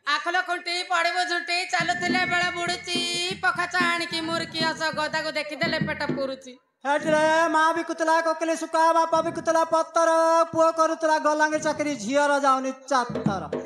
आखल खुंटी पड़ब झुंटी चलुले बेले बुड़ुची पखाचा आणिकी मुर्की हस गदा को देखीदेले पेट पुरुची हेटरे माँ भी कुतला कोकले सुका बापा भी कुतला पत्तर पुओ करुतला गलांगे चाकरी झियर जाउनी चातर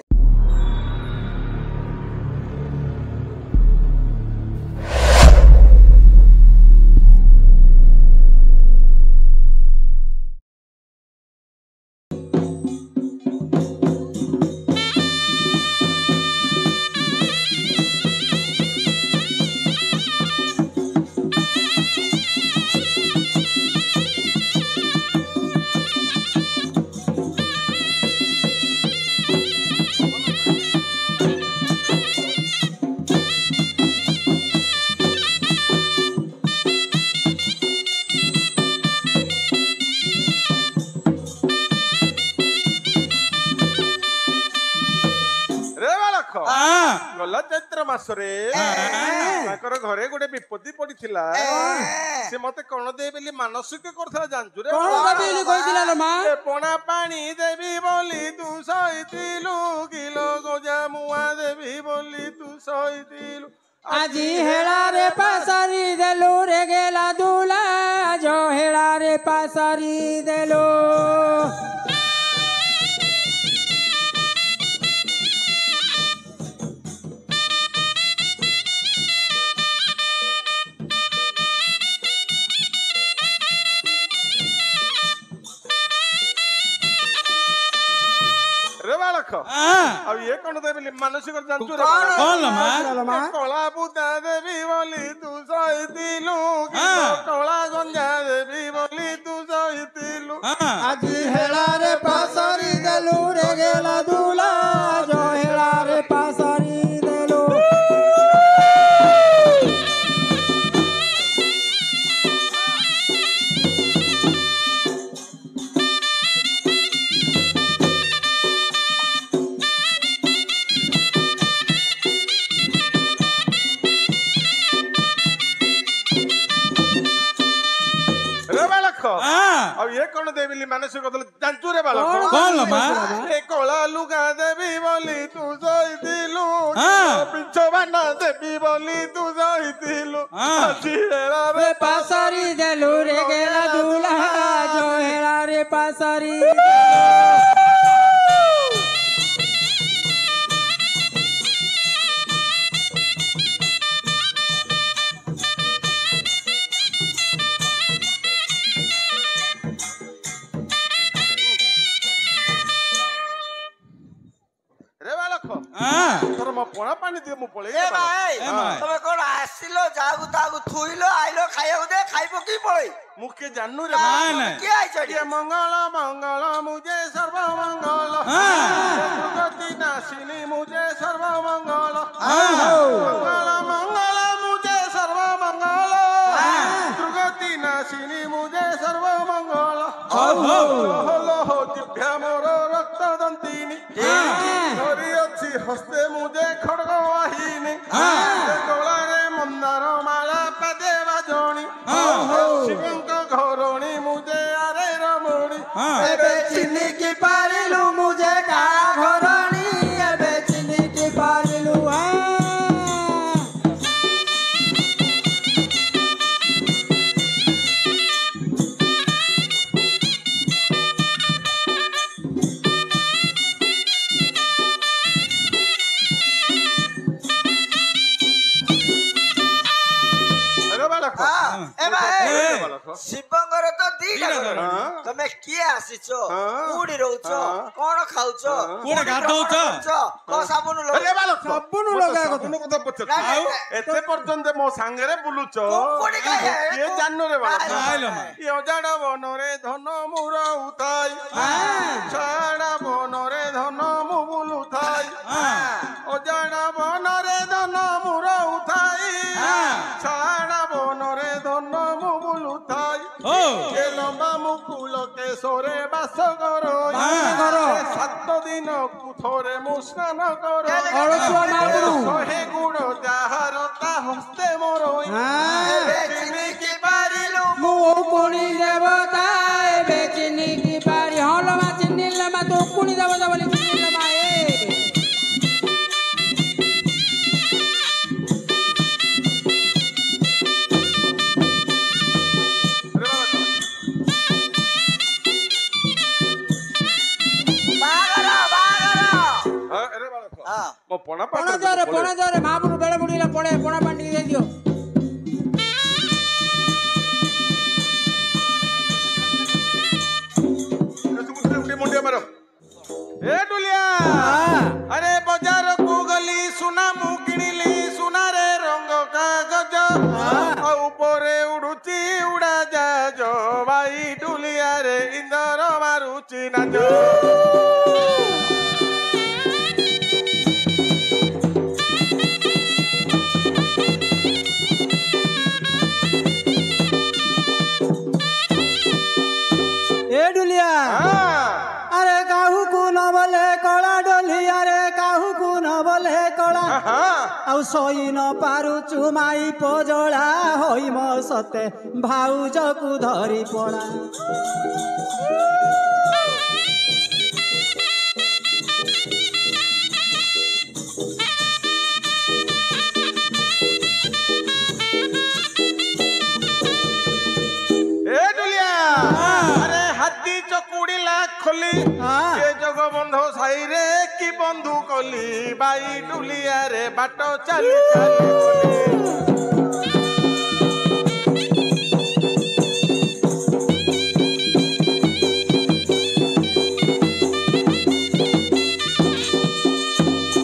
गला चैत्र मासरे घरे गोटे विपत्ति पड़ी से मते कौन दे बेली मानसिक करथला जानछु रे कोन देबी कहिदिला लो मां पोणा पानी देबी बोली तू सहितिलु किलो गजा मुआ देबी बोली तू सहितिलु आजी हेला रे पासरी देलु रे गेला दुला जो हेला रे पासरी देलु अब ये कौन देबी मानसिक जानछु रे कौन कला बुदा देबी बोली तू सहितिलु कला गंजा देबी बोली तू सहितिलु आजी हेला रे पासरी देलु रे गेला दुला जो हेला रे पासरी देलु अब ये कौन देबी मानसिक जानछु रे बालक कौन लो मां ए कला लुगा देबी बोली तू सहितिलु पिछो बाना देबी बोली तू सहितिलु आजी हेला रे पासरी देलु रे गेला दुला जो हेला रे पासरी पोणा पानी दियो मु पळे ए भाई तमे कोन आसिलो जागु तागु थुइलो आइलो खाइयो दे खाइबो की पळे मुके जाननु रे माने के आइ छडी मंगल मंगल मुझे सर्व मंगल गति नाशिनी मुझे सर्व मंगल मंगल मंगल मुझे सर्व मंगल दुर्गति नाशिनी मुझे सर्व मंगल हो हो दिव्या मोर रक्त दंतिनी धरी अच्छी हस्ते मुझे खड़ग वाहिनी गला रे मंदार माला पदे बाजणी शिवंक घरणी मुझे आरे रमणी एबे चिन्नी की पारिलु मुझे का घरणी एबे चिन्नी की पारिलु शिवंगर तो दीटा तमे किए आसीछो कुडी रहउछो कोन खाउछो कोन गाधौछो को साबुन लो अरे बालक साबुन लगा तुम कथा पछ एते पर्यंत मो संगे बुलुछो के जाननो रे बालक आइलो ये अजाड़ बनरे धन मुर उठाई छाड़ा बनरे धन मु बुलुथाई अजाड़ बनरे धन मुर उठाई छाड़ा बनरे धन मु बुलुथाई के लंबा मुकुल केशरे बास करो 7 दिन कुथरे मु स्नान करो शहे गुण जाहार ता हस्ते मोर चिनी की पारिलु मु कोणी देवता एबे चिन्नी की पारी हलो मा चिन्नी लमा तो कोणी देवता बोली चिन्नी लमा ए ମୋ ପଣା ପଣା ପାଖରେ ଜରେ ମହାପୁରୁ ବେଳ ବୁଡ଼ିଲା ପଡ଼େ ପଣା ପାଣି ଟିକେ ଦେଇଦିଅ। ମୁଣ୍ଡିଆ ମାର ଏ ଡୁଲିଆ ଆରେ ବଜାରକୁ ଗଲି ସୁନା ମୁଁ କିଣିଲି ସୁନାରେ ରଙ୍ଗ କାଗଜ ଉପରେ ଉଡୁଛି ଉଡାଜାହାଜ ଭାଇ ଡୁଲିଆରେ ଇନ୍ଧନ ମାରୁଛି ନାଚ। ए डुलिया अरे काहू को न बोले कला डोलिया रे काहू को न बोले कला आउ सही न पारु चुमाई पजड़ा होई म सते भाउज को धरी पड़ा। खोली ये जगबंध साई रे की बंधु कली बाई डुलिया रे बाट चाली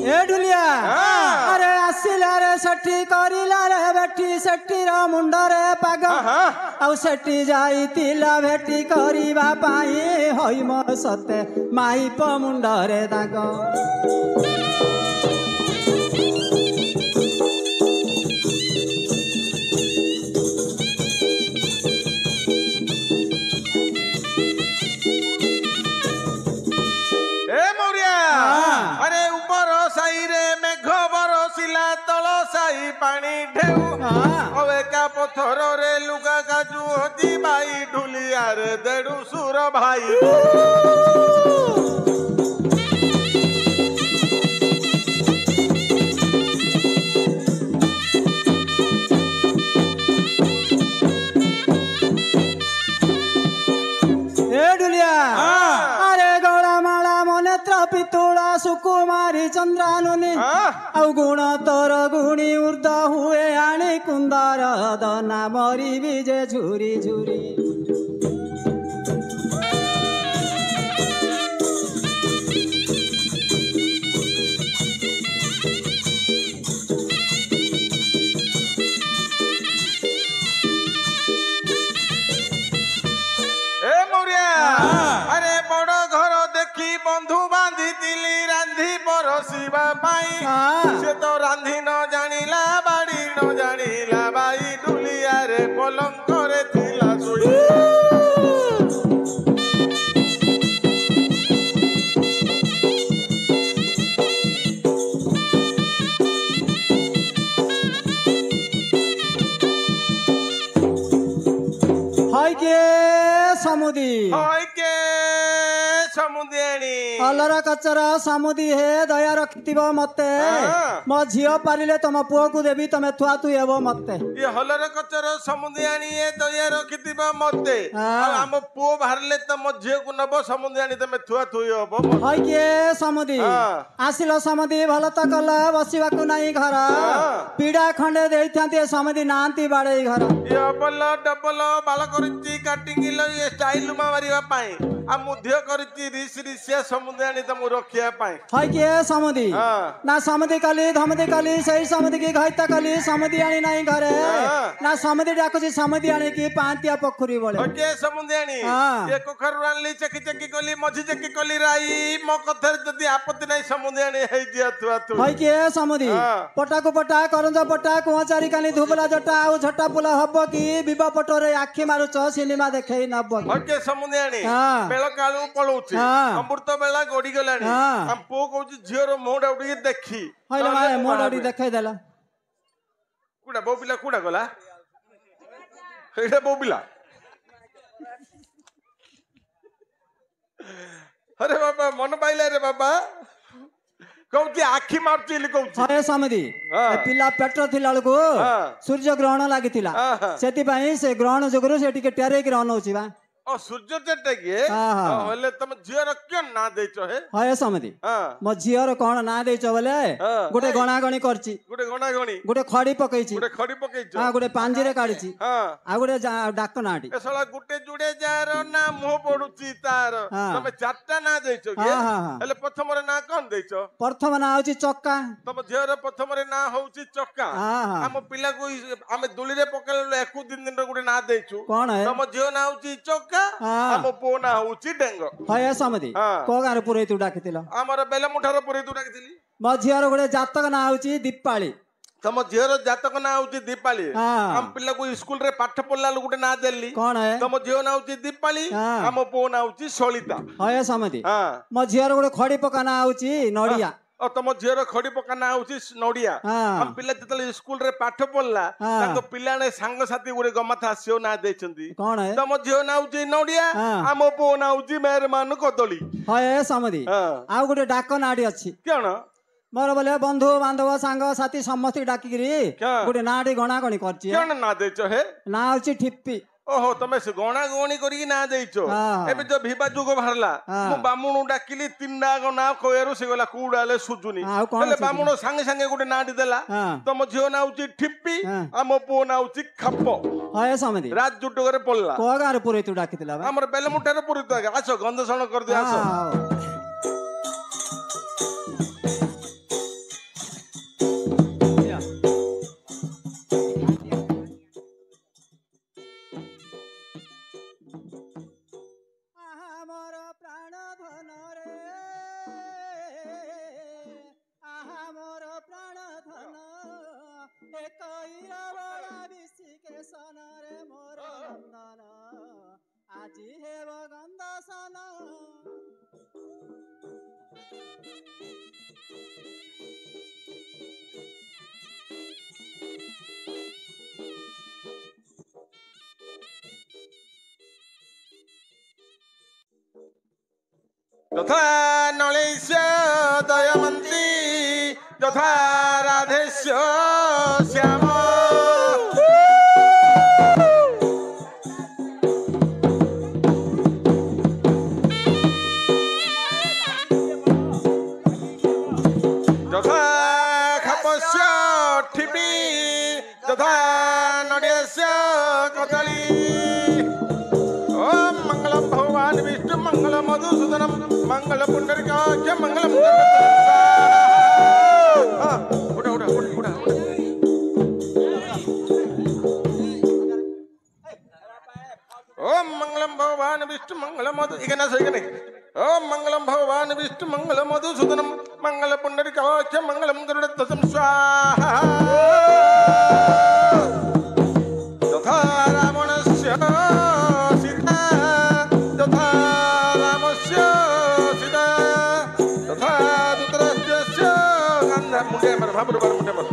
ए डुलिया अरे आसिला रे सठी करिला रे बेठी सठी रो मुंडा रे पाग आउ सेठी जाइतिला भेटी करिबा पाई होई म सते माइप मुंडरे दाग। ए मौरिया अरे ऊपर साई रे मेघ बरसिला तल साई पानी ढेउ अवेका पथर रे लुगा काजू होती बाई ढुलिया रे देडू सुर भाई। ए डुलिया अरे गौड़ा माला मनेत्र पितुला सुकुमारी चंद्रानुनी आउ गुण तोर गुणी ऊर्ध हुए आणी कुंदार दना मरी विजे झुरी झुरी। अरे बड़ घर देखी बंधु बांधी दिली रांधी परसिबा पाई से तो रांधी न जानिला बाड़ी न जानिला बाई डुलिया रे पलंक रे थिला सोई। हाय के समुदी अलरा कचरा समुदी हे दया रखिथिबो मते मो झियो पारिले तम पुओ को देबी तमे थुआ तु हेबो मते ये हलर कचरा समुदी आनी ए दया रखिथिबो मते हम पुओ बाहरले त मो झियो को नबो समुदी आनी तमे थुआ थुई हेबो हाय के समुदी आसिलो समुदी भलो त कला बसिबा को नाही घर पीड़ा खंडे देइथांती समुदी नांती बाड़े घर ये डबल बाल करची कटिंग लो ये स्टाइल मारिबा पाई आ मुध्य करची रिस रिसिया समुदी आनी त मु रखिया पाई। हाय के समुदी ना समुदी कली सही समुदी की घाइता कली समुदी आनी नाही घरे ना समुदी डाकुची समुदी आनी की पांतिया पोखरी बोले ओके समुदी आनी ये कोखर रानली चकी चकी कली मझी चकी कली राई मो कथर जदी आपत्ति नाही समुदी आनी हे जिया तुआ तू हाय के समुदी पटा को पटा करंज पटा कुआचारी काली धुबला जटा आ झटा पुला हबो की बिबा पटोरे आखी मारुच सिनेमा देखै नबो ओके समुदी आनी बेल कालू पळुची अमृत बेला गोडी गलानी हम पो कहूची झियोर मोडा उडी देखी हइला माय मोडा उडी देखाई देला कुडा बोबिला कुडा गला एडा बोबिला अरे बाबा मन पाइला रे बाबा कहूची आखी मारची ली कहूची हाय समुदी पिला पेट्रो थिला लको सूर्य ग्रहण लागितिला सेति पई से ग्रहण जोगरो से टिके टेरे की रहन होची बा ओ सूर्य चट्टा किए हाँ, हाँ। हेले तुम झीर क्यों ना देचो हे हय समति हाँ मो झीर कौन ना देच बोले हाँ। गोटे गणागणी करची गुटे गणा गणी गोटे खड़ी पकईची गुटे खड़ी पकेइचो हाँ गोटे पांजीरे काढिची हाँ आ गोटे डाक नाटी ए साला गुटे जुड़े जार ना मुह पडुची तार हाँ। तमे चारटा ना देचो के हाँ, हाँ, हाँ। हेले प्रथम रे ना कोन देचो प्रथम ना होची चक्का तम झीर प्रथम रे ना होउची चक्का हाँ, हाँ। हम पिला को आमे दुली रे पकेले 21 दिन रे गुटे ना देचु कौन है तम झीर ना होउची चक्का हाँ। हम पो ना होउची डेंग हय समति हाँ। को गारे पुरै तू डाकितिल हमर बेले मुठार पुरे तू डाकिथिली मो झीर गोटे जातक ना होची दीपाली तम झीर जातक ना होउची दीपाली हाँ। हम पिला को स्कूल रे पाठ पढला गुटे ना देली कौन है तम झीर ना होउची दीपाली हाँ। हम पो ना होउची सलिता हय समति हाँ मो झीर गोटे खड़ी पका ना होची नड़िया और तुम झीर खड़ी पका ना होउची नडिया हाँ। हम पिला जतले स्कूल रे पाठ पढला हाँ। ताको पिला ने संग साथी गुटे गमाथा आसियो ना देचंदी कौन है तम झीर ना होउची नडिया हाँ। हम पो ना होउची मेहरमान कदली हय समति हाँ आ गोटे डाक नाटी अछि केन मोर बोले बंधु बांधव सांग साथी समस्त डाकिरी क्या? गोटे नाटी गणागणी करची केन ना देचो हे ना होची ठिप्पी ओहो तमे से गणा गणी करी ना देइचो हाँ। एबे जो भिबा जुग भारला हाँ। मु बामुनु डाकिली तीनडा गना कोयरु से गला कुडाले सुजुनी हाँ, कौन हेले सुजुनी? बामुनु संगे संगे गुटे नाडी देला हाँ। तम झियो नाउची ठिप्पी हाँ। आम पो नाउची खप्प हय समति रात जुटगरे पडला को गारे पुरै तू डाकितिला बा हमर बेले मुठारे पुरित आसो गंधसण कर दे आसो हाँ। आहा मोर प्राण धन रे आहा मोर प्राण धन एकईरा बड़ा बिसिके सन रे मोर नंदन আজি হেব গন্ধসন যথা নলেশ দয়মন্তী যথা রাধেশ শ্যাম যথা খাপস্য ঠিপি যথা নড়েশ কদলী ओम मंगलम भगवान विष्णु मंगलम मधुसूदनम मंगल पुंडरीकाक्ष मंगलम उठा उठा उठा उठा ओम मंगलम भगवान विष्णु मंगल मधु इगना सही नहीं ओम मंगलम भगवान विष्णु मंगल मधुसूदनम मंगल पुंडरीकाक्ष मंगलम गरुड़ध्वजं स्वाहा तथा रावणस्य मुंडे मर भाबर बार मुंडे मर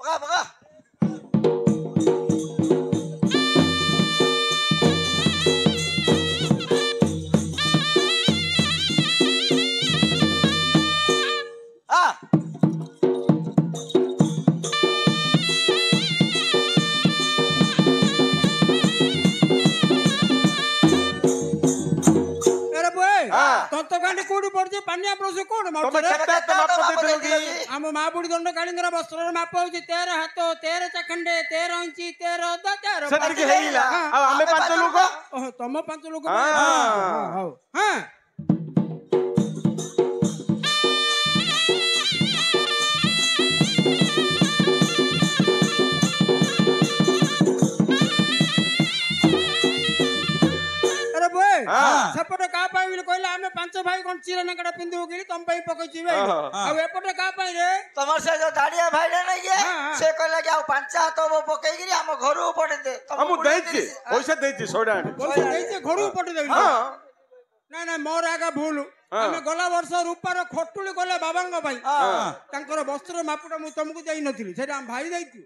बघा बघा हा अरे बुए हाँ। तंतकांडी कोडी पड़जे पानिया प्रसु कोड तमे माउतरे केते तो माप देथिलो की आम मापुडी दंड कालिंगर वस्त्र माप होची 13 हाथ 13 चखंडे 13 इंची 13 13 सेतिर की हेइला आ हमें पांच लोग ओह तम पांच लोग हाँ। हां हां अरे बुए हाँ। सेपटे का पाई बिल कहला हमें पांच भाई कोन चिरा नकड़ा पिंदु गिरी तम पाई पकई छी भाई हाँ। अब एपटे का पाई रे तमर से जो दाड़िया भाई रे नहीं है हाँ, हाँ। से कहला कि आ पांचा हाथ वो पकई गिरी हम घर पड़े दे हम देछि पैसा देछि 100 टाका पैसा देइছে घरु पटे देबी हां ना ना मोर आगा भूल हाँ। हमें गला वर्ष रूपार खटुली गले बाबांग भाई हाँ। तांकर वस्त्र मापुटा मु तुमको देई नथिली सेटा हम भाई दैछु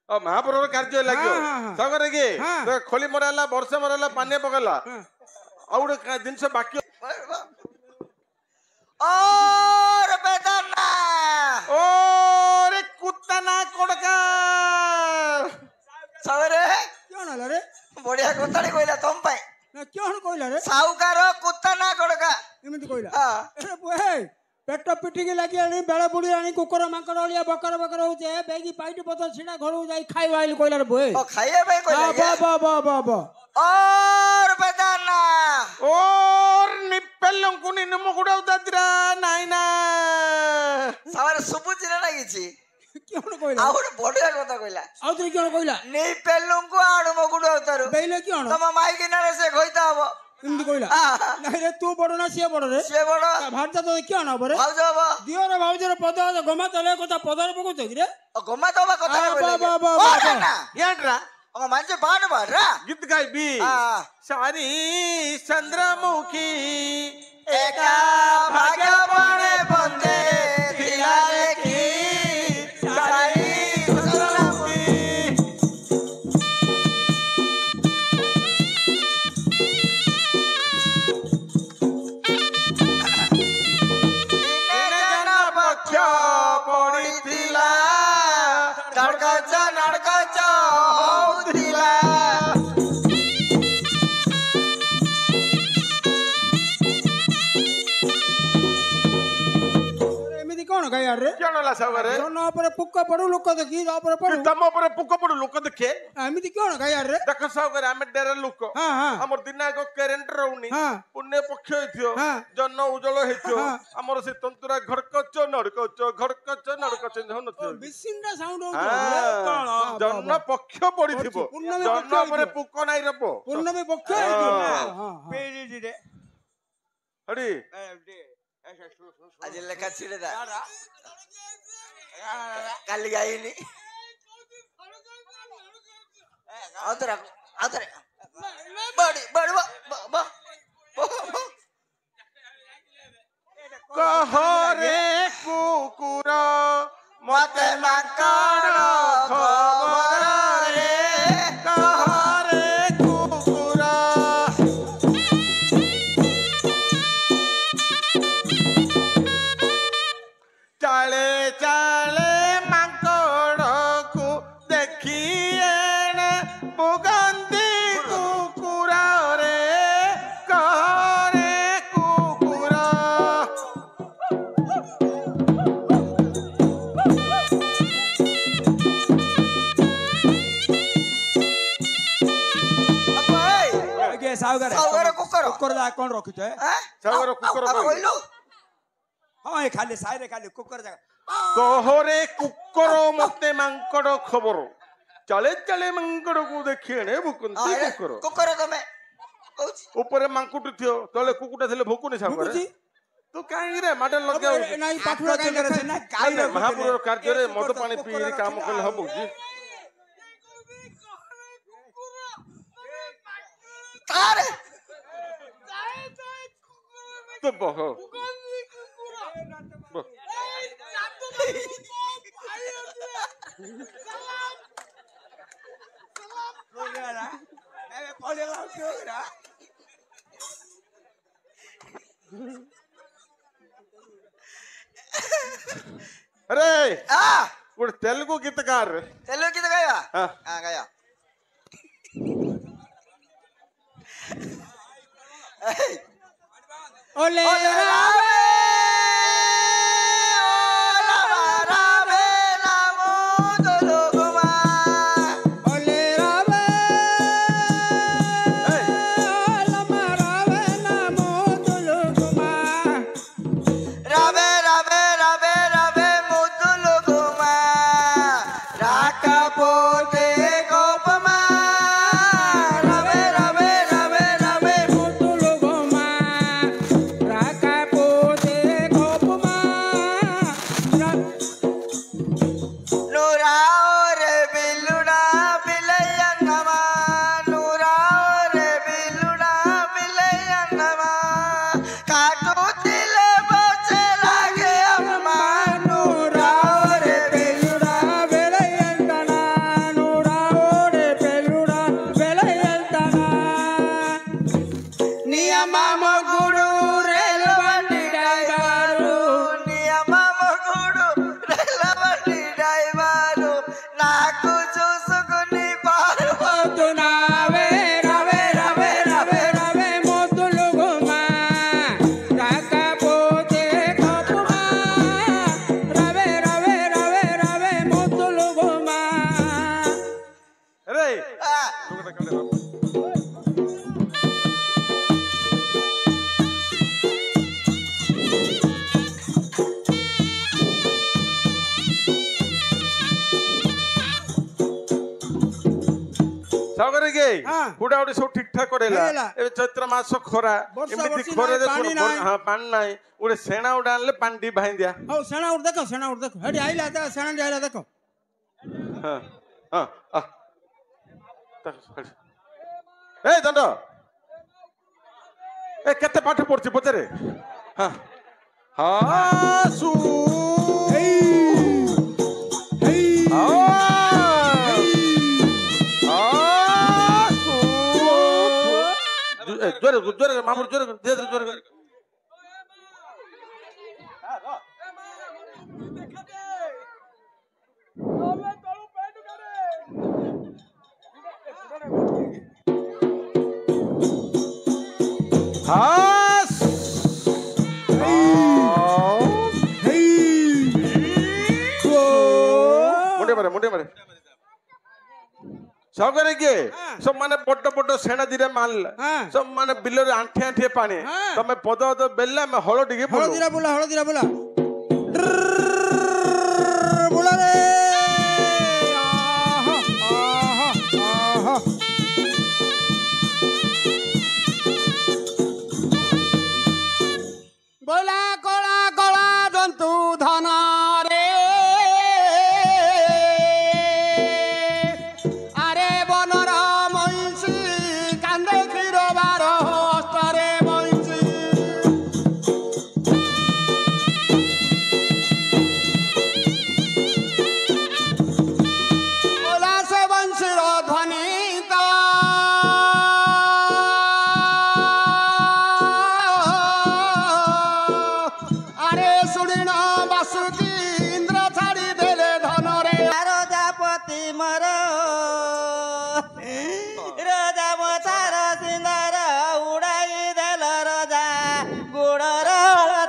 महाप्रभु कार्य लगे सगरे के खोली मराला वर्षा मराला पानी पकाला ଆଉ ଗୋଟେ ଜିନିଷ ବାକି और बेदना ओरे कुत्ता ना कोडका सवेरे କ'ଣ ହେଲା ରେ बढिया कथाटे कहला तुम पाए ନା କ'ଣ କହିଲା ରେ साहुकार कुत्ता ना कोडका ଏମିତି କହିଲା हाँ ହେ ପେଟ ପିଟିକି ଲାଗିଲାଣି ବେଳ ବୁଡ଼ିଲାଣି କୁକୁର ମାଙ୍କଡ଼ ଅଳିଆ ବକର ବକର ହଉଛେ ବେଗି ପାଇଟି ପତ୍ର ଛିଡ଼ା ଘରକୁ ଯାଇ ଖାଇବା ଆଇଲି କହିଲା ରେ ବୋଏ ओ खाइए भाई कहला ବ और बेदना ओर निप्पेलंकु निन्नु गुडाउ दादिरा नाइना सवेरे सुबुची ना किछि କ'ଣ କହିଲା ଆଉ ଗୋଟେ ବଢିଆ କଥା କହିଲା ଆଉ ଥରେ କ'ଣ କହିଲା ନେଇ ପେଲୁଙ୍କୁ ଆଡୁ ମଗୁଡୁ ଅତାରୁ ବେଇଲେ କ'ଣ ତମ ମାଇ କିନାରେ ସେ କହିତା ହବ ଏମିତି କହିଲା ନାଇଁ ରେ ତୁ ବଡ଼ ନା ସିଏ ବଡ଼ ରେ ସେ ବଡ ଭାଉଜ ତ କ'ଣ ହବ ରେ ଭାଉଜ ହବ ଦିଅର ଭାଉଜର ପଦ ଗମା ତଳେ କଥା ପଦରେ ପକଉଛ କି ରେ ଗମା ତବା କଥା ବା याड्रा ఒక మంచి పాట పాడరా गीत गाइबी सारी चंद्रमुखी एका भाग्य बने बंदे दिला देखी सारी चंद्रमुखी दिने जन पक्ष पड़ीथिला नड़कच नड़कच होउथिला ଏମିତି କ'ଣ ଗାଇଆ ରେ केनला सगरे ଜନ ଉପରେ ପୁକ ପଡୁ ଲୋକ ଦେଖି ତା ଉପରେ ପଡୁ तम ऊपर पुक पडु लोक देखे ଏମିତି କ'ଣ ଗାଇଆ ରେ देख सगरे आमे डेरा लोक ହଁ ହଁ हमर दिनाक करेंट रहउनी ହଁ पुण्य पक्ष हेथियो हाँ। जन उज्जवल हेथियो हाँ। हमर से तंतुरा घड़कच नड़कच होनथियो ବିସିଣ୍ଡା ସାଉଣ୍ଡ हाँ। ହଉଛି जन पक्ष पड़िथिबो पूर्णमी जन पक्ष ऊपर हेथियो। पुक नाइ रबो ପୂର୍ଣ୍ଣମୀ ପକ୍ଷ ହଁ। हडी आज लेखा छिड़े दा काली गाइनी आदरा आदरा बड़ी बड़ी कहरे कुकुर मते माकड़ खबर रे कहरे कुकुर चाले चाले माकड़ को देखिए पुगंदी कुकुर रे कहरे कुकुर अबे साउगर कुकर କୁକୁର ଯା କ'ଣ ରଖିଛ सागर कुकुर କହିଲୁ ହଁ ଏ ଖାଲି ସାଇରେ ଖାଲି କୁକୁର ଜାଗା कहरे कुकुर मते मांकड़ खबर चले चले मांकड़ को देखिए भुकंती कुकुर कुकर तमे कहूची ऊपर मांकुट थियो तले कुकुटा थिले भुकुनी सागर तू काहे रे माडल लगे ନାଇଁ ପାଠୁଆ କାଇଁ ଲେଖା ନା ଗାଈ महापुर कार्य रे मद पानी पी काम कल हबो जी तारे तो बह अरे गोटे तेलुगु गीतकार तेलुगु गीत गाया हाँ। हां गाया ओले रावे रावे नामो दोलोगुमा ओले रावे लमा रावे नामो दुलुगुमा रावे रावे रावे रावे मुदुलुगुमा राकापोते गोपमा रावे रावे रावे रावे दुलुगुमा राका पोते गोपमा नूराओ रे बिलुड़ा बिलयन्नमा नूराओ रे बिलुड़ा बिलयन्नमा काटुतिले बचे लागे अम्मा नूराओ रे बिलुड़ा बेलयंगना के हाँ। हुडा उडी सब ठीक ठाक करेला हेला। ए चैत्र मास खरा ବର୍ଷା एमिति ବର୍ଷି खरे ନାହିଁ, दे ପାଣି सुन ନାହିଁ। हां पानी नाही उडे सेना उडा आनले पानी डी भाई दिया ହଉ ସେଣା ଉଠ ଦେଖ ହେଠି ଆଇଲା ସେଣା ଆଇଲା ଦେଖ हां हां ए दंड ए केते पाठ पढछि पचरे हां हां सु जोर मामूर जोर दे जोर हास मुंडे मारे सब करे के सब माने बड्ड बड्ड सेना दिरे मानला सब माने बिल रे आंठे आंठे पानी तमे पद पद बेल्ला में हळदी के ହଳଦିରା ବୁଲା ବୁଲା ରେ ବୋଲା କଳା କଳା ଜନ୍ତୁ ଧନ ରେ ଆରେ ବନର ମଇଁଷି କାନ୍ଦେ କ୍ଷୀର ବାର ହସ୍ତରେ ମଇଁଷି ବୋଲା ସେ ବଂଶୀର ଧ୍ୱନି ତ ଆରେ ଶୁଣିନ ବାସୁକି ଇନ୍ଦ୍ର ଛାଡ଼ି ଦେଲେ ଧନରେ ରଜାପତି ମର ରଜା ମଥାର ସିନ୍ଦାର ଉଡାଇ ଦେଲ ରଜା ଗୋଡର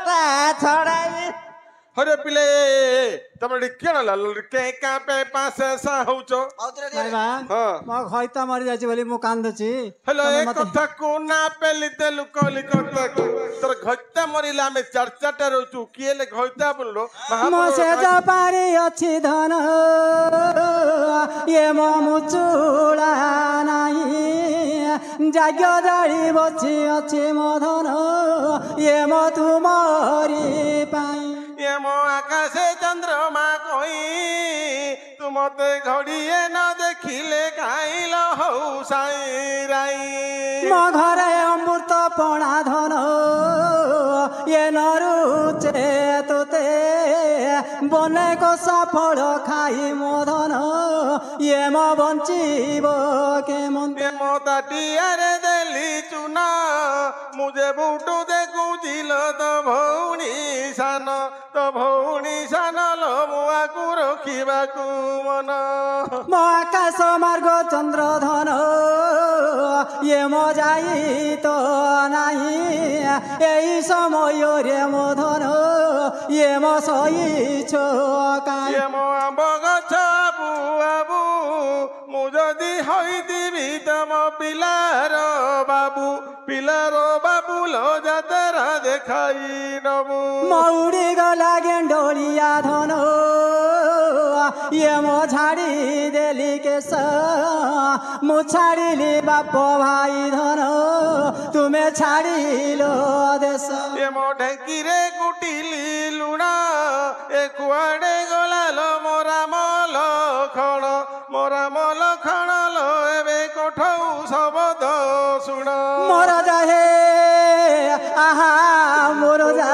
ତା ଛଡାଇ हरे पिले तमरे केन लाल के का पे पास सा होचो ନାଇଁ ବା हां ମୋ ଘଇତା ମରି ଯାଇଛି ବୋଲି ମୁଁ କାନ୍ଦୁଛି हेलो ତମେ ए ମତେ- कथा को ना पेली ते लुकोली कथा तोर घइता मरिला में चर्चाटा रहचु किएले घइता बोललो ମୋ ସେଜ ପାରି ଅଛି ଧନ ଇଏ ମୋ ମୁଚୁଳା ନାହିଁ ଯାଜ୍ଞ ଜାଳି ବସି ଅଛି ମୋ ଧନ ଇଏ ମୋ ତୁମରି ପାଇଁ ये मो आकाशे चंद्रमा कोई तू मते घड़िए न देखिले खाइल हौ साई राई ମୋ ଘରେ ଅମୃତ ପଣା ଧନ ଇଏ ନରୁଚେ ତୋତେ ବନେ କଷା ଫଳ ଖାଇ ମୋ ଧନ ଇଏ ମୋ ବଞ୍ଚିବ କେମନ୍ତେ ये मो ताटियारे देली चुना मुझे बूटू देखू जिल तो भौणी सान लो मुआकू रखिबाकू मन ମୋ ଆକାଶ ମାର୍ଗ ଚନ୍ଦ୍ର ଧନ ଇଏ ମୋ ଯାଇ ତ ନାହିଁ ଏଇ ସମୟରେ ମୋ ଧନ ଇଏ ମୋ ସଇଛ କାଇଁ ये मो आंब गछ आबू आबू मु जदि होइथिबि तम पिलार बाबू लो जातरा देखाई नबू मौड़ी गला गेंडोलिया धन ये मो छाड़ी देली केस मु छाड़िली बाप भाई धन तुमे छाड़िलो देश ये मो ढेंकी रे कुटिली लुणा ए कुआडे गला लो मोरा मल खण लो एबे कोठौ शब्द सुण मोर जाहे आहा मोर जा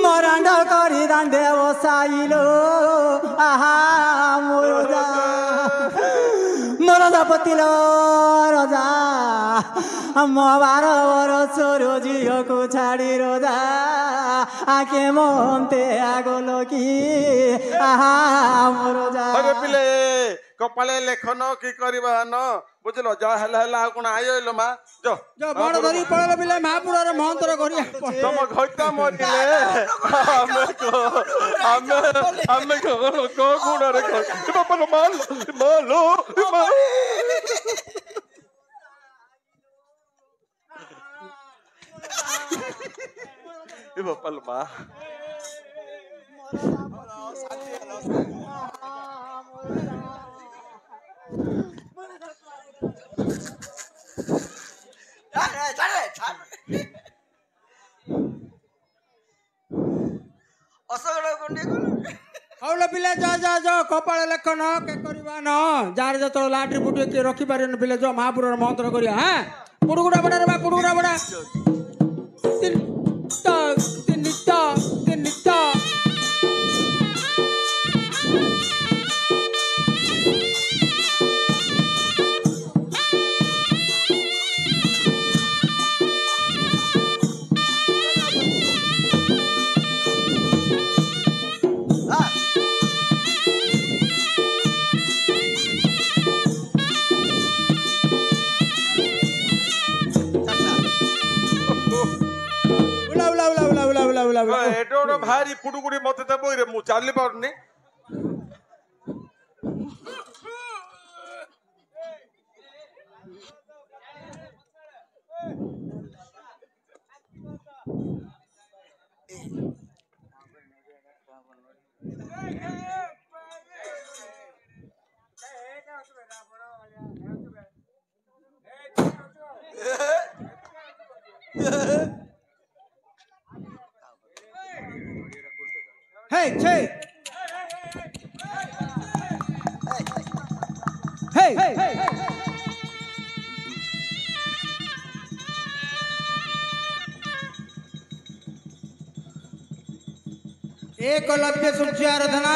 मोरांड करी दांडे बसाइलो आहा मोर जा मोर पतिलो रजा मो 12 वर्ष झियो को छाड़ी रोजा आके मनते आगोलो की आहा मोर जा अरे पिले कपाले लेखन की करबा न बुझलो जा हला हला कोन आइलो मा जो जो बड़ धरी पड़ल बिले महापुरर महंतर करिया तम घइता मरिले हमें को गुण रे बापा मालो बापा मा କଣ ଗୁଣ୍ଡି କଣ ହଉଲ ପିଲା ଯା କପାଳ ଲେଖନ କେ କରିବା ନ ଯାହାର ଯେତେବେଳେ ଲାଟ୍ରି ଫୁଟିଏ କିଏ ରଖିପାରିବନି ପିଲା ଯ ମହାପୁରର ମନ୍ତ୍ର କରିବା ହଁ କୁଡୁଗୁଡା ବଡାରେ ବା କୁଡୁଗୁଡା ବଡା ତିନିଟା ଏଟା ଗୋଟେ ଭାରି କୁଡୁକୁଡି ମତେ ଦେବ ରେ ମୁଁ ଚାଲି ପାରୁନି Hey! एकलव्य सूर्य आराधना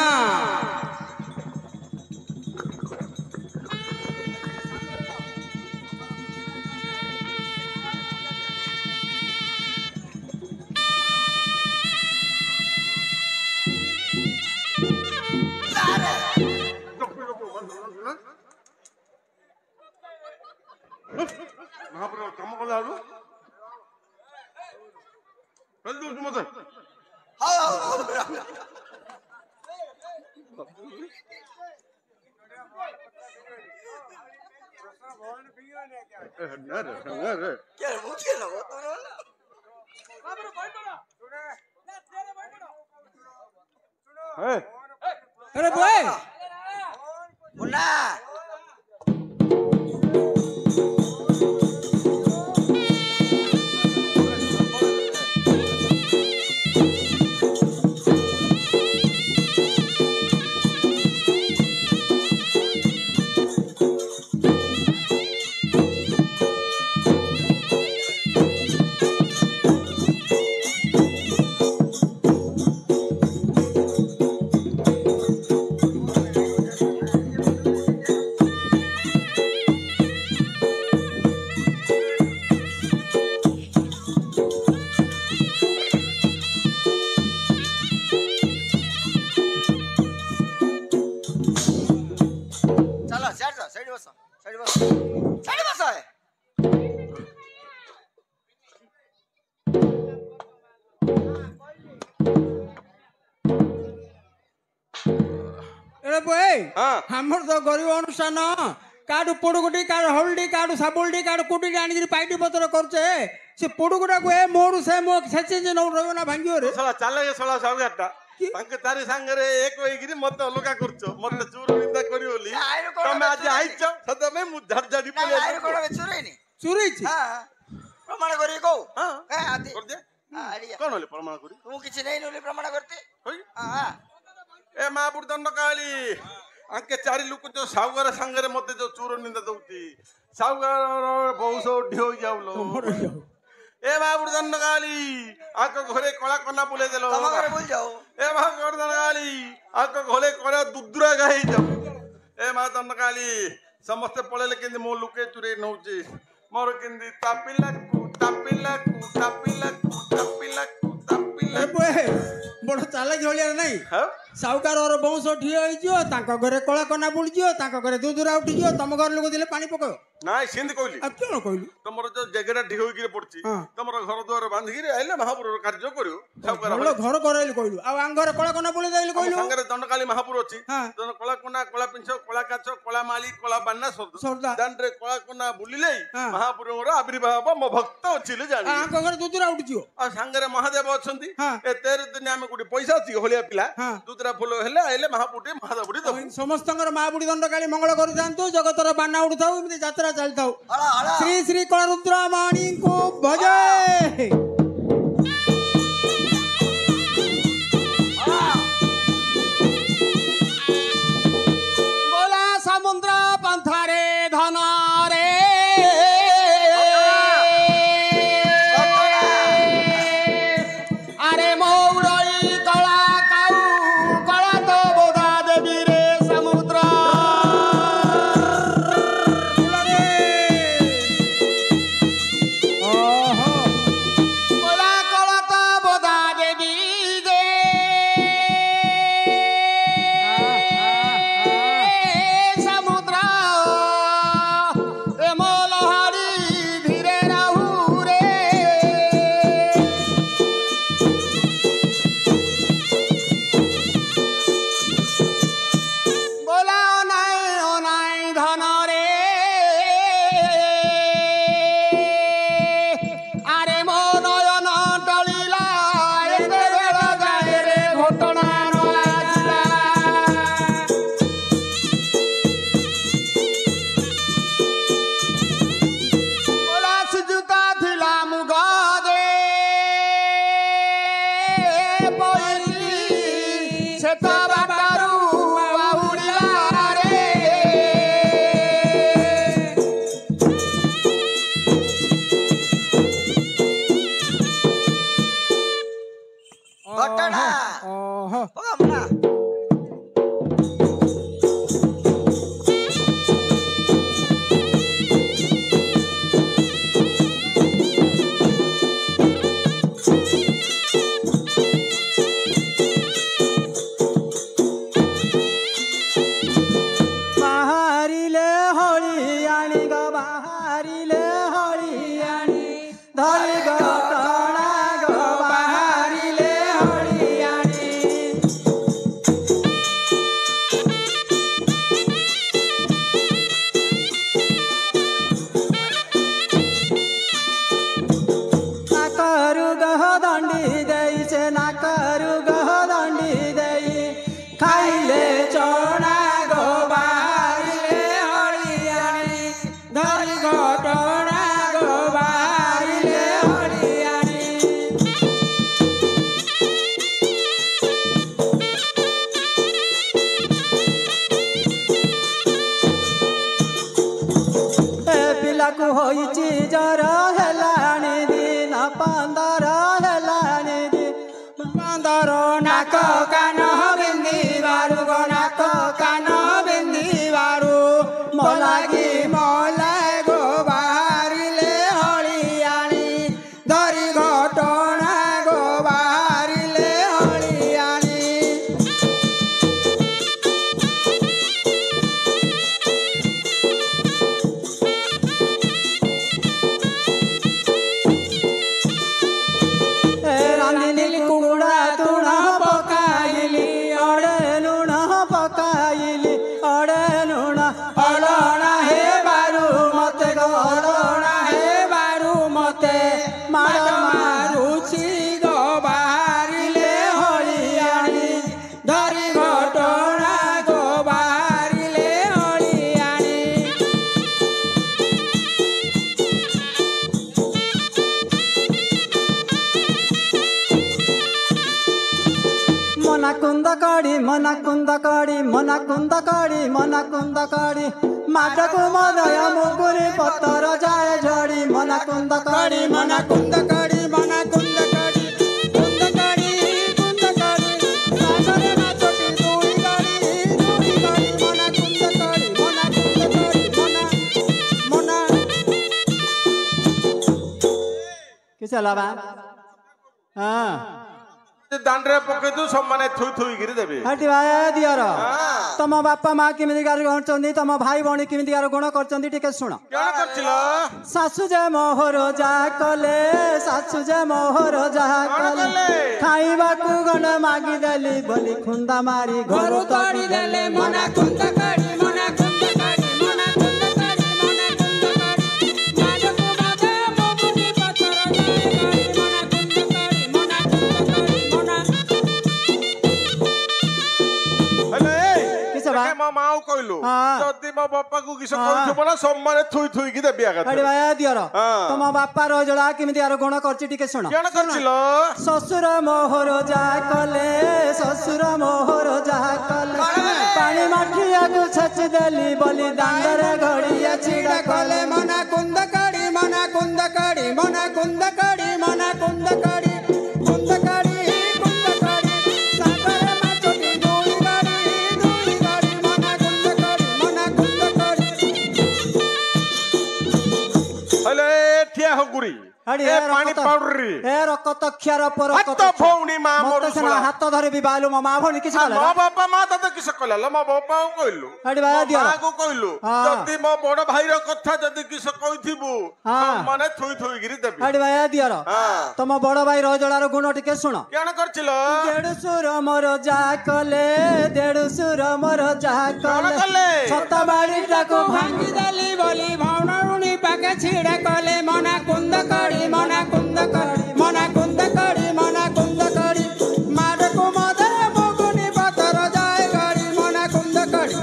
महापुर काम कला मत अरे बोए मुन्ना हमर तो गरीब अनुष्ठान काडू पोड़गुटी काडू हल्दी काडू साबुलडी काडू कुटी आनी पाइटी पत्र करछे से पोड़गुटा को ए मोर से मो सेचे जे न रहबो ना भांगियो रे सला चाले सला सावगाटा तांके तारी संगरे एक होइगिरी मत अलगा करछो मत चूर निंदा करियोली तमे आज आइछो सदमे मु झड़झड़ी पले आइर कोन चुरैनी चुरैछि हां प्रमाण करी को हां ए आदि कर दे आडिया कोन होले प्रमाण करी तू किछि नै नोली प्रमाण करते होई हां ए महापुर दंड काली आके चारि लोक जो सावगार संगरे मते जो चूर निंदा दउती सावगार बहुत ढियो जाउलो ए महापुर दंड काली आको घरे कला कना बुले देलो तम घरे बोल जाओ ए महापुर दंड काली आको घरे करा दुदुरा गाई जाओ ए महा दंड काली समस्त पळेले केंदी मो लुके चुरे नउची मोर केंदी तापिला बड़ चाल झलिया नहीं हां साउकार और बंश ठिया होइजियो तांका घरे कला कना बुलजियो तांका घरे दुदुरा उठिजियो तम घर लोग दिले पानी पको नाय सिंध कहली अब क्यों कहलु तमर जो जगरा ढियो गिरे पड़ची तमर घर द्वार बांधी गिरे आइले महापुर कार्य करियो साउकार बोलो घर करैल कहलु आ आंग घर कला कना बुले जाइल कहलु संगरे दंडकाली महापुर अछि जन कला कोना कला पिंछ कला काच कला माली कला बान्ना सरदा दांडरे कला कोना बुलिले महापुर रो आविर्भाव मो भक्त अछि ले जानि आंग घर दुदुरा उठिजियो आ संगरे महादेव अछंती ए 13 दिन हम गुडी पैसा अछि होलिया पिला दुदरा फुल हेले आइले महापुटी महादेवडी दो समस्तंगर महापुटी दंडकाली मंगल करि जानतो जगतर बान्ना उठथाउ इमति यात्रा चलथाउ हला हला श्री श्री कलरुद्रमणि को भजे हला ଛେତ ବାଟରୁ ବାହୁଡ଼ିଲା ରେ ଘଟଣା ପକାମନା होइची जर हेलानी दिन 15 हेलानी दिन 15 नाक कान बिंदिबारु गो नाक कान बिंदिबारु मोलागी मोला गो बाहरिले हळियाणी धरी घटना गो बाहरिले हळियाणी मना कुंद काड़ी माटकु मदय मुकुरी पत्तर जाए झड़ी मना कुंद काड़ी सागरे नाचटी दूरी गाड़ी मना कुंद काड़ी मना किस अलावा हाँ दांडरे पके तू सब माने थुई थुई गिरी देबे हटी भाई दियर तम बापा मां किमिति गार गणचंदी तम भाई भणी किमिति गार गुण करचंदी टिके सुण क्या करछिलो सासु जे मोहर जा कले खाइबा को गण मागी देली बोली खुंदा मारी घर तोड़ी देले मना कुंद काड़ी मो माऊ कहलु जदी मो बापा को किस कहछु बना सब माने थुई थुई की देबिया का अरे भाई दियर तम बापा रजळा किमिति यार गुण करछि टिके सुन केन करछिलो ससुर मोहर जा कले पानी माठिया को छच देली बोली दांडरे घड़िया छिड़ा कले मना कुंद काड़ी सागरे माचटी दूरी गाड़ी मना कुंद काड़ी हेले ठिया हो गुरी ए पानी पाउडर रे ए रकत क्षार पर हाथ भौणी मा मोर सुना हाथ धरे भी बालू मा भौणी किछ कहला मो बापा मा त किछ कहला ल मो बापा को कहलु अरे भाई दिया मा को कहलु जदी मो बड़ भाई रो कथा जदी किछ कहिथिबु माने थुई थुई गिरी देबी अरे भाई दिया तम बड़ भाई रजळार गुण टिके सुन केन करछिलो देडसुर मोर जा कले छत बाड़ी ताको भांगी देली बोली भौणरुणी पाके छिड़ा कले मना कुंद काड़ी माडको मदे बगुनी पतर जाए गाड़ी मना कुंद काड़ी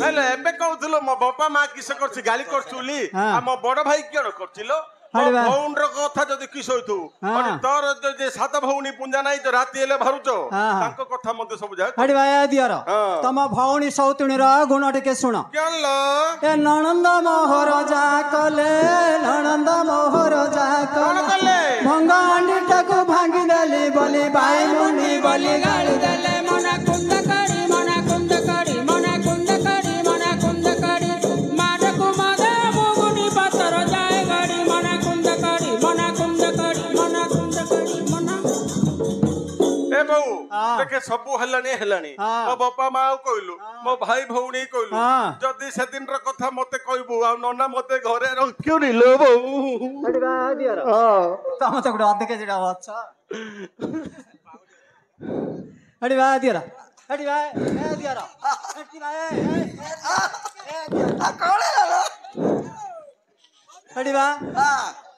हेले एबे कहउथलो मो बापा मा किस करछि गाली करछुली आ मो बड़ भाई केन करछिलो हाडी बा भौंर कथा जदि किस होइतु हाँ। तोर जे सात भौणी पुंजा नाही जो राति हेले भरुचो हाँ। तांको कथा मते सब जाय हाडी बा ए दियर हाँ। तम भौणी सौतुणीर गुण टिके शुण केलो ए ननंद मोहर जा कले ननंद मोहर जा कौन कले कले भंगा अंडीटाकू भांगी देली बोली बाई मुंडी बोली गाळी देले मना कुंद कडी मना कुंद कडी मना कुंद कडी मना कुंद कडी माडकू मादे मुगुनी पतर जाय गाडी मना कुंद कडी मना कुंद कडी मना कुंद कडी मना ए बहु हाँ। देखे सबु हलानी हलानी हाँ। मो बापा माँ कहलु मो भाई भौणी कहलु हाँ। जदि से दिन र कथा मते कहबू आ नना मते घरे रखियो नि लो बहु हाडी बा ए दियर तम त गुड अधके जिडा वछ हाडी बा ए दियर हाडी बा ए दियर हाडी बा हाडी बा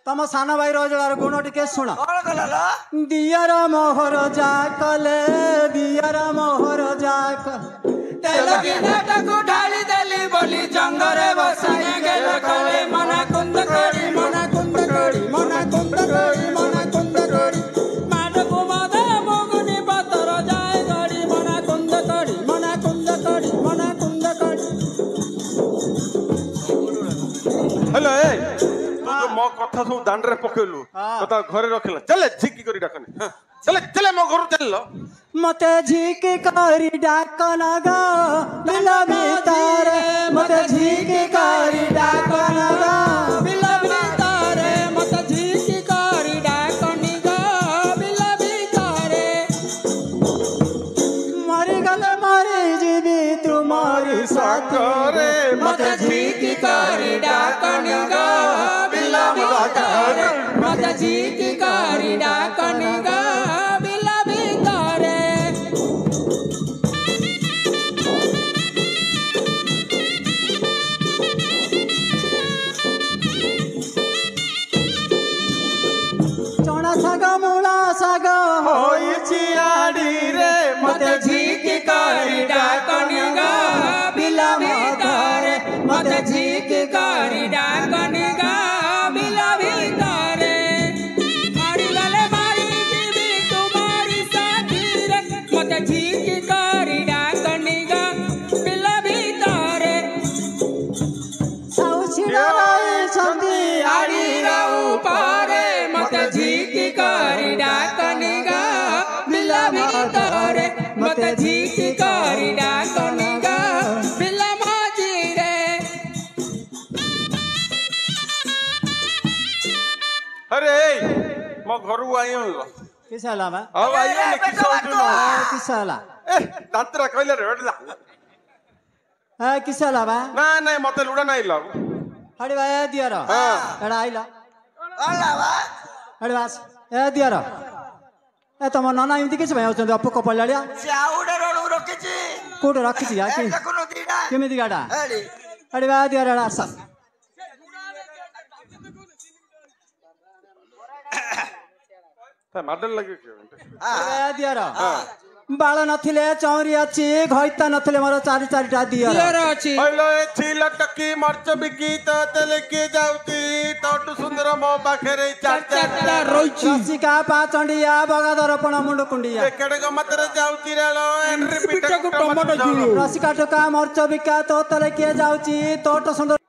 तम सान भाई रोजगार गुण टिके शुण कौन कला लो दियर मोहर जा कले दियर मोहर जा तेल गिनाटाकू ढाली देली बोली जंगरे बसाई गेल कले मना कुंद कडी मना कुंद कडी मना कुंद कडी मना कुंद कडी माडकू मादे मुगुनी पतर जाय गाडी मना कुंद कडी मना कुंद कडी मना कुंद कडी हेलो ए तू जो मो कथा सब दांड रे पकेलु हाँ। कथा घरे रखला चले झिकी करी डाकने हाँ। चले चले मो घर चल मते झीक करी डाकन ग बिल भीतर मते झीक करी डाकन ग बिल भीतरे मत झीकी करी डाकनी ग बिल भीतरे मरी गल मरी जीवी तुम्हारी साथ रे मत झीकी करी डाकनी ग बिल भीतरे मत झीकी करी डाकनी ग बिल भीतरे चणा साग मूला साग होइची आडी रे मत झीकी करी डाकनी ग बिल भीतरे मत झीकी करी डाकनी ग बिल भीतरे मारी गले मारी जीवी तुम्हारी साथी रे मत झीकी करी डाकनी ग बिल भीतरे साउ छिड़ा छंदी आड़ी राउ पारे मत झीकी करी डाकनी ग बिल भीतरे मत झीकी करी डाकनी ग बिल माजी रे अरे मो घरु आइयो किस हला बा अब आइयो ने किस होइतु किस हला ए दांतरा कहले रे हटला ए किस हला बा ना ना मते लुडा नाही लो हाडी बा ए दियर हाँ। एडा आइला कौन लावा हाडी बास ए दियर ए तम नना इमति किछ भय होचंद अपु कपलालिया चाउडे रोडू रखिची कोड राखिछि या कि देखुनु दीडा केमिति गाडा हेडी हाडी बा दियर एडा सा ता माडल लगे के ए दियर बाळ नथिले चौरी अछि घइता नथिले मोर चारि चारिटा दियर दियर अछि हेलो ए छिला टकी मर्च बिकी त तेल के जाउती तटु सुंदर मो पाखरे चाचा चाचा रोइछि रसिका पाचंडिया बगादर पण मुंड कुंडिया केडे ग मतरे जाउती रेलो एंट्री पिटाकु पिटाकु टमाटो टमाटो जुलु रसिका टोका मर्च बिका तो तले के जाउची तोट सुंदर